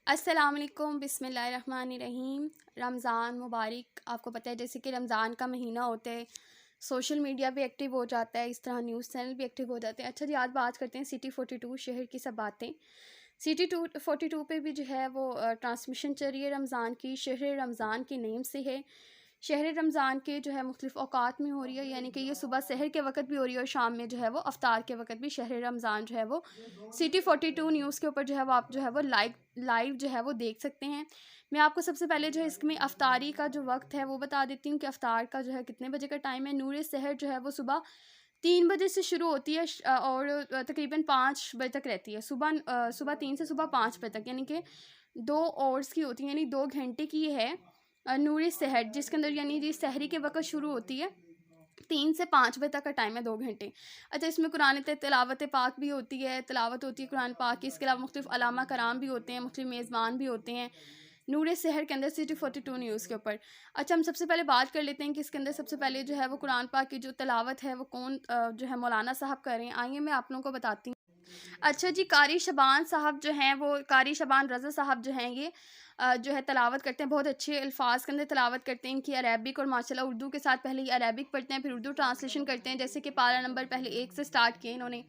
अस्सलाम वालेकुम बिस्मिल्लाहिर्रहमानिर्रहीम। रमज़ान मुबारक। आपको पता है जैसे कि रमज़ान का महीना होता है, सोशल मीडिया भी एक्टिव हो जाता है, इस तरह न्यूज़ चैनल भी एक्टिव हो जाते हैं। अच्छा जी, आज बात करते हैं सिटी 42 शहर की सब बातें। सिटी 42 पे भी जो है वो ट्रांसमिशन चल रही है रमज़ान की। शहर रमज़ान के नेम से है। शहर रमज़ान के जो है मुख्तलिफ़ औक़ात में हो रही है, यानी कि ये सुबह सहर के वक़्त भी हो रही है और शाम में जो है वो अफ्तार के वक़्त भी शहर रमज़ान जो है वो सिटी 42 न्यूज़ के ऊपर जो है वो आप जो है वो लाइव जो है वो देख सकते हैं। मैं आपको सबसे पहले जो है इसमें अफ्तारी का जो वक़्त है वो बता देती हूँ कि अफ्तार का जो है कितने बजे का टाइम है। नूर सहर जो है वो सुबह 3 बजे से शुरू होती है और तकरीबन 5 बजे तक रहती है। सुबह 3 से सुबह 5 बजे तक, यानी कि 2 आवर्स की होती है, यानी 2 घंटे की ये है नूर सहर, जिसके अंदर यानी जी सहरी के वक़्त शुरू होती है। 3 से 5 बजे तक का टाइम है, 2 घंटे। अच्छा, इसमें कुरान तिलावत पाक भी होती है, तिलावत होती है कुरान पाक की। इसके अलावा मुख्तलिफ़ अलामा कराम भी होते हैं, मुख्तलिफ़ मेज़बान भी होते हैं नूर सहर के अंदर सिटी 42 न्यूज़ के ऊपर। अच्छा, हम सबसे पहले बात कर लेते हैं कि इसके अंदर सबसे पहले जो है वो कुरान पाक की जो तिलावत है वो कौन जो है मौलाना साहब कर रहे हैं। आइए मैं आप लोगों को बताती हूँ। अच्छा जी, कारी शबान साहब जो हैं वो कारी शबान रज़ा साहब जो हैं ये जो है तिलावत करते हैं, बहुत अच्छे अल्फाज के अंदर तिलावत करते हैं। इनकी अरेबिक और माशाल्लाह उर्दू के साथ पहले ये अरेबिक पढ़ते हैं, फिर उर्दू ट्रांसलेशन करते हैं। जैसे कि पारा नंबर पहले 1 से स्टार्ट किए इन्होंने,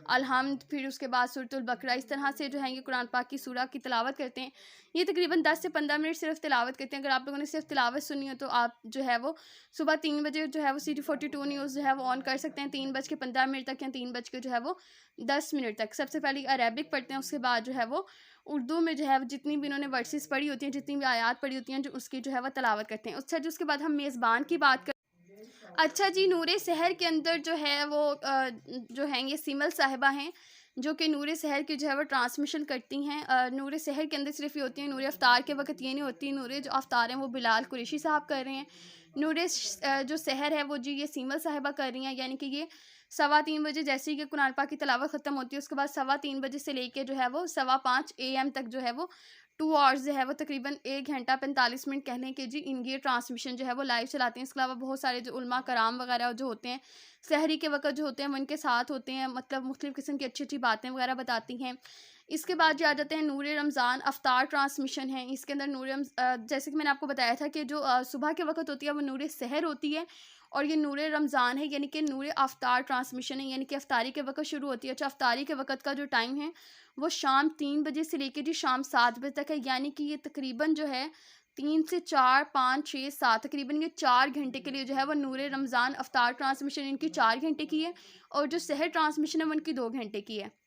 अलहम्द, फिर उसके बाद सूरतुल बकरा, इस तरह से जो है ये कुरान पाक की सूरा की तिलावत करते हैं। ये तकरीबन 10 से 15 मिनट सिर्फ तिलावत करते हैं। अगर आप लोगों ने सिर्फ तिलावत सुनी हो तो आप जो है वो सुबह 3 बजे जो है वो सिटी 42 न्यूज़ जो है वो ऑन कर सकते हैं, 3:15 तक या 3 जो है वो 10 मिनट तक। सबसे पहले अरेबिक पढ़ते हैं, उसके बाद जो है वो उर्दू में जो है जितनी भी इन्होंने वर्सेस पढ़ी होती हैं, जितनी भी आयत पढ़ी होती हैं, जो उसकी जो है वो तिलावत करते हैं। अच्छा जी, उसके बाद हम मेज़बान की बात कर। अच्छा जी, नूरे सहर के अंदर जो है वो जो हैं ये सिमल साहिबा हैं, जो कि नूरे सहर की जो है वो ट्रांसमिशन करती हैं। नूरे सहर के अंदर सिर्फ ये होती हैं, नूरे अफ्तार के वक़्त ये नहीं होती। नूरे जो अफ्तार हैं वो बिलाल कुरैशी साहब कर रहे हैं। जो सहर है वो जी ये सिमल साहिबा कर रही हैं, यानी कि ये 3:15 बजे जैसे ही कि कुरान पाक की तिलावत ख़त्म होती है, उसके बाद 3:15 बजे से लेके जो है वो 5:15 AM तक जो है वो 2 आवर्स जो है वो तकरीबन 1 घंटा 45 मिनट कह लें कि जी इनकी ट्रांसमिशन जो है वो लाइव चलाते हैं। इसके अलावा बहुत सारे जो उलमा कराम वगैरह जो होते हैं, सहरी के वक़्त जो होते हैं वो इनके साथ होते हैं, मतलब मुख्तलिफ़ किस्म की अच्छी-अच्छी बातें वगैरह बताती हैं। इसके बाद जो आ जाते हैं नूरे रमज़ान अफ्तार ट्रांसमिशन है। इसके अंदर जैसे कि मैंने आपको बताया था कि जो सुबह के वक़्त होती है वो नूरे सहर होती है और ये नूरे रमज़ान है, यानी कि नूरे अफ्तार ट्रांसमिशन है, यानी कि अफ्तारी के वक़्त शुरू होती है। अच्छा, अफ्तारी के वक़्त का जो टाइम है वो शाम 3 बजे से लेके जी शाम 7 बजे तक है, यानी कि ये तकरीबन जो है 3 से 4, 5, 6, 7 तकरीबन ये 4 घंटे के लिए जो है वो नूरे रमज़ान अफ्तार ट्रांसमिशन इनकी 4 घंटे की है और जो सहर ट्रांसमिशन है वो इनकी 2 घंटे की है।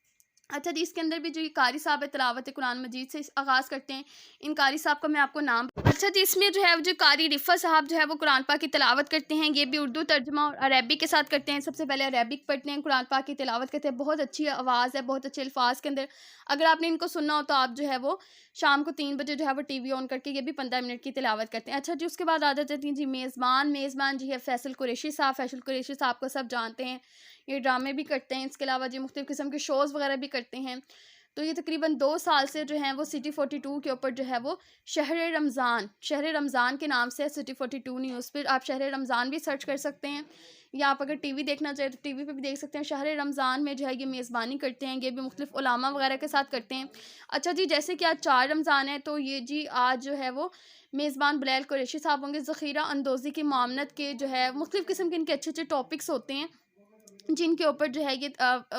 अच्छा जी, इसके अंदर भी जो ये कारी साहब है तिलावत कुरान मजीद से आगाज़ करते हैं। इन कारी साहब का मैं आपको नाम। अच्छा जी, इसमें जो है जो कारी रिफ़ा साहब जो है वो कुरान पाक की तिलावत करते हैं। ये भी उर्दू तर्जुमा और अरबी के साथ करते हैं। सबसे पहले अरबिक पढ़ते हैं, कुरान पाक की तिलावत करते हैं। बहुत अच्छी आवाज़ है, बहुत अच्छे अल्फाज के अंदर। अगर आपने इनको सुनना हो तो आप जो है वो शाम को 3 बजे जो है वो टीवी ऑन करके ये भी 15 मिनट की तिलावत करते हैं। अच्छा जी, उसके बाद आ जाती हैं जी मेज़बान जी है फैसल कुरैशी साहब। फैसल कुरैशी साहब को सब जानते हैं, ये ड्रामे भी करते हैं। इसके अलावा जी मुख्तलिफ़ किस्म के शोज़ वगैरह भी करते हैं। तो ये तकरीबन 2 साल से जो हैं वो सिटी 42 के ऊपर जो है वो शहर रमज़ान के नाम से सिटी 42 न्यूज़ पर आप शहर रमज़ान भी सर्च कर सकते हैं, या आप अगर टीवी देखना चाहें तो टीवी पे भी देख सकते हैं। शहर रमज़ान में जो है ये मेज़बानी करते हैं, ये भी मुख्तलिफ़ उलामा वगैरह के साथ करते हैं। अच्छा जी, जैसे कि आज 4 रमज़ान है तो ये जी आज जो है वो मेज़बान बिलाल कुरैशी साहब होंगे। ज़ख़ीरा अंदोज़ी की मामनत के जो है मुख्तलिफ़ किस्म के इनके अच्छे-अच्छे टॉपिक्स होते हैं, जिनके ऊपर जो है ये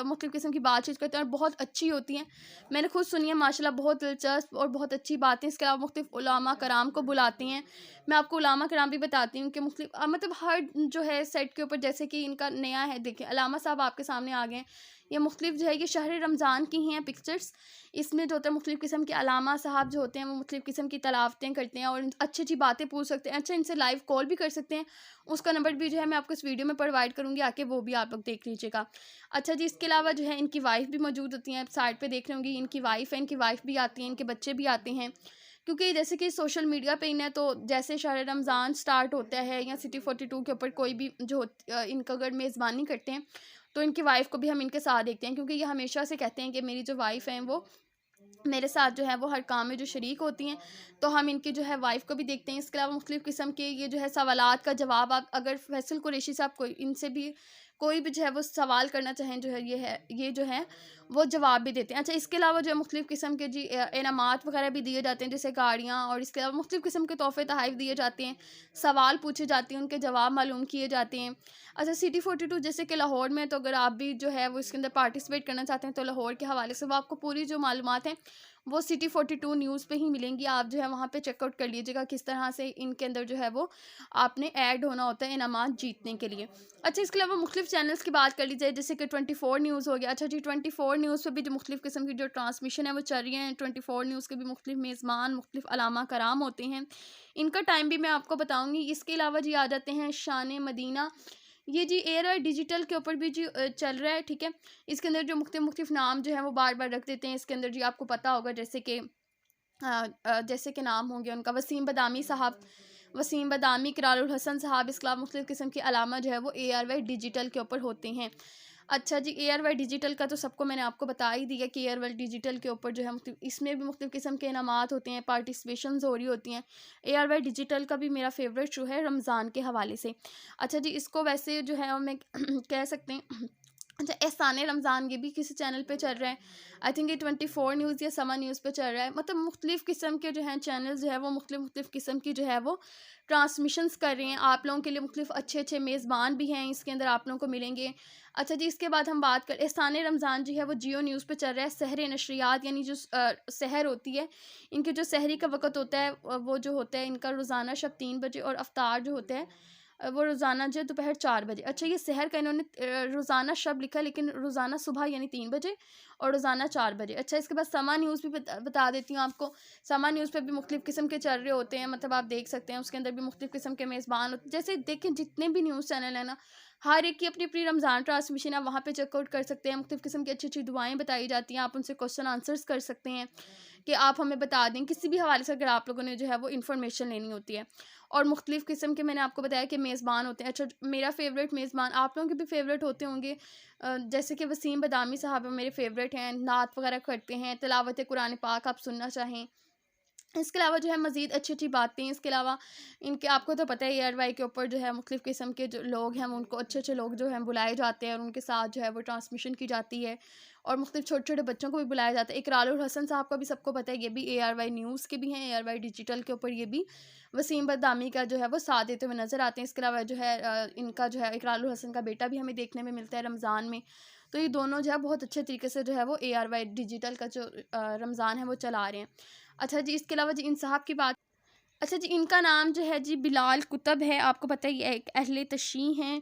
मुख्तलिफ़ किस्म की बातचीत करते हैं और बहुत अच्छी होती हैं। मैंने खुद सुनी है, माशाल्लाह बहुत दिलचस्प और बहुत अच्छी बातें। इसके अलावा मुख्तलिफ़ उलामा कराम को बुलाते हैं। मैं आपको उलामा कराम भी बताती हूँ कि मतलब हर जो है सेट के ऊपर, जैसे कि इनका नया है, देखिए अलामा साहब आपके सामने आ गए हैं। ये मुख्तलिफ़ जो है ये शहर रमज़ान की ही हैं पिक्चर्स। इसमें जो होता है मुख्तलिफ़ किस्म के अलामा साहब जो होते हैं वो मुख्तलिफ़ किस्म की तलावतें करते हैं और अच्छी-अच्छी बातें पूछ सकते हैं। अच्छा, इनसे लाइव कॉल भी कर सकते हैं। उसका नंबर भी जो है मैं आपको इस वीडियो में प्रोवाइड करूँगी, आके वो भी आप लोग देख लीजिएगा। अच्छा जी, इसके अलावा जो है इनकी वाइफ़ भी मौजूद होती हैं। आप साइड पे देख रहे होंगे, इनकी वाइफ़ है, इनकी वाइफ़ भी आती हैं, इनके बच्चे भी आते हैं। क्योंकि जैसे कि सोशल मीडिया पे इन्हें तो जैसे शहर रमज़ान स्टार्ट होता है या सिटी 42 के ऊपर कोई भी जो इनका अगर मेज़बानी करते हैं तो इनकी वाइफ़ को भी हम इनके साथ देखते हैं, क्योंकि ये हमेशा से कहते हैं कि मेरी जो वाइफ़ हैं वो मेरे साथ जो है वो हर काम में जो शरीक होती हैं, तो हम इनकी जो है वाइफ़ को भी देखते हैं। इसके अलावा मुख्तलिफ़ किस्म के ये जो है सवालात का जवाब आप अगर फैसल कुरैशी साहब को इनसे भी कोई भी जो है वो सवाल करना चाहें जो है ये जो है वो जवाब भी देते हैं। अच्छा, इसके अलावा जो है मुख्तलिफ़ किस्म के जी इनामात वगैरह भी दिए जाते हैं, जैसे गाड़ियाँ, और इसके अलावा मुख्तलिफ़ किस्म के तोहफ़े तोहाइफ दिए जाते हैं, सवाल पूछे जाते हैं, उनके जवाब मालूम किए जाते हैं। अच्छा, सिटी 42 जैसे कि लाहौर में, तो अगर आप भी जो है वो इसके अंदर पार्टिसिपेट करना चाहते हैं तो लाहौर के हवाले से वो आपको पूरी जो मालूमात हैं वो सिटी 42 न्यूज़ पे ही मिलेंगी। आप जो है वहाँ पे चेकआउट कर लीजिएगा किस तरह से इनके अंदर जो है वो आपने ऐड होना होता है इनामात जीतने के लिए। अच्छा, इसके अलावा मुख्तलिफ़ चैनल्स की बात कर ली जाए, जैसे कि 24 न्यूज़ हो गया। अच्छा जी, 24 न्यूज़ पे भी जो मुख्तलिफ़ किस्म की जो ट्रांसमिशन है वो चल रही है। 24 न्यूज़ के भी मुख्तलिफ़ मेज़बान, मुख्तलिफ़ अलामा कराम होते हैं, इनका टाइम भी मैं आपको बताऊँगी। इसके अलावा जी आ जाते हैं शान मदीना, ये जी एयर डिजिटल के ऊपर भी जी चल रहा है, ठीक है। इसके अंदर जो मुख्तलिफ़ नाम जो है वो बार बार रख देते हैं। इसके अंदर जी आपको पता होगा जैसे कि नाम होंगे उनका वसीम बदामी साहब, वसीम बदामी, इकरारुल हसन साहब, इसके अलावा मुख्तलिफ़ किस्म के अलामा जो है वो ARY डिजिटल के ऊपर होते हैं। अच्छा जी, ARY डिजिटल का तो सबको मैंने आपको बता ही दिया कि ARY डिजिटल के ऊपर जो है इसमें भी मुख्तलिफ़ किस्म के इनामात होते हैं, पार्टिसिपेशंस हो रही होती हैं। ARY डिजिटल का भी मेरा फ़ेवरेट शो है रमज़ान के हवाले से। अच्छा जी, इसको वैसे जो है हमें कह सकते हैं अच्छा, एहसाने रमज़ान ये भी किसी चैनल पे चल रहा है। आई थिंक ये 24 न्यूज़ या समा न्यूज़ पे चल रहा है। मतलब मुख्तलिफ़ किस्म के जो हैं चैनल्स जो है वो मुख्तलिफ़ किस्म की जो है वो ट्रांसमिशंस कर रहे हैं। आप लोगों के लिए मुख्तलिफ़ अच्छे मेज़बान भी हैं, इसके अंदर आप लोगों को मिलेंगे। अच्छा जी, इसके बाद हम बात कर एहसाने रमज़ान जो है वो जियो न्यूज़ पे चल रहा है। सहर नशरियात यानी जो सहर होती है, इनके जो सहरी का वक़्त होता है वो जो होता है इनका रोज़ाना शब 3 बजे, और अफ्तार जो होता है वो रोज़ाना जो है दोपहर 4 बजे। अच्छा, ये सहर का इन्होंने रोज़ाना शब लिखा है, लेकिन रोज़ाना सुबह यानी 3 बजे और रोज़ाना 4 बजे। अच्छा, इसके बाद समा न्यूज़ भी बता देती हूँ आपको। समा न्यूज़ पे भी मुख्तलिफ़ किस्म के चल रहे होते हैं, मतलब आप देख सकते हैं उसके अंदर भी मुख्तलिफ़ किस्म के मेज़बान होते हैं। जैसे देखें जितने भी न्यूज़ चैनल हैं ना, हर एक की अपनी अपनी रमज़ान ट्रांसमिशन है, वहाँ पे चेकआउट कर सकते हैं। मुख्तलिफ़ किस्म की अच्छी दुआएँ बताई जाती हैं, आप उनसे क्वेश्चन आंसर्स कर सकते हैं कि आप हमें बता दें किसी भी हवाले से अगर आप लोगों ने जो है वो इन्फॉर्मेशन लेनी होती है। और मुख्तलिफ़ किस्म के मैंने आपको बताया कि मेज़बान होते हैं। अच्छा, मेरा फ़ेवरेट मेज़बान आप लोगों के भी फ़ेवरेट होते होंगे, जैसे कि वसीम बदामी साहब मेरे फ़ेवरेट हैं, नात वगैरह करते हैं, तिलावत कुरान पाक आप सुनना चाहें। इसके अलावा जो है मज़ीद अच्छी बातें, इसके अलावा इनके आपको तो पता है ARY के ऊपर जो है मुख्तलिफ़ किस्म के जो लोग हैं उनको अच्छे लोग जो हैं बुलाए जाते हैं, और उनके साथ जो है वो ट्रांसमिशन की जाती है, और मुख्तलिफ़ छोटे बच्चों को भी बुलाया जाता है। इकरारुल हसन साहब का भी सबको पता है, ये भी ARY न्यूज़ के भी हैं, ARY डिजिटल के ऊपर ये भी वसीम बदामी का जो है वो साथ देते हुए नज़र आते हैं। इसके अलावा जो है इनका जो है इकरारुल हसन का बेटा भी हमें देखने में मिलता है रमज़ान में। तो ये दोनों जो है बहुत अच्छे तरीके से जो है वो ARY डिजिटल का जो रमज़ान है वो चला रहे हैं। अच्छा जी, इसके अलावा जी इन साहब की बात, अच्छा जी, इनका नाम जो है जी बिलाल कुतब है, आपको पता है ये एक अहले तशरीह हैं।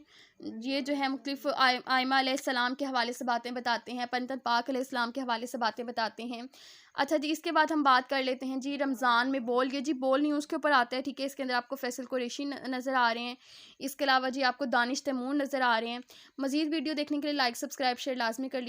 ये जो है मुख्तलिफ़ आइमा अलैहिस्सलाम के हवाले से बातें बताते हैं, पंतन पाक अलैहिस्सलाम के हवाले से बातें बताते हैं। अच्छा जी, इसके बाद हम बात कर लेते हैं जी रमज़ान में बोल, ये जी बोल न्यूज़ के ऊपर आता है, ठीक है। इसके अंदर आपको फैसल कुरैशी नज़र आ रहे हैं। इसके अलावा जी आपको दानिश तैमूर नज़र आ रहे हैं। मज़ीद वीडियो देखने के लिए लाइक, सब्सक्राइब, शेयर लाज़मी कर लीजिए।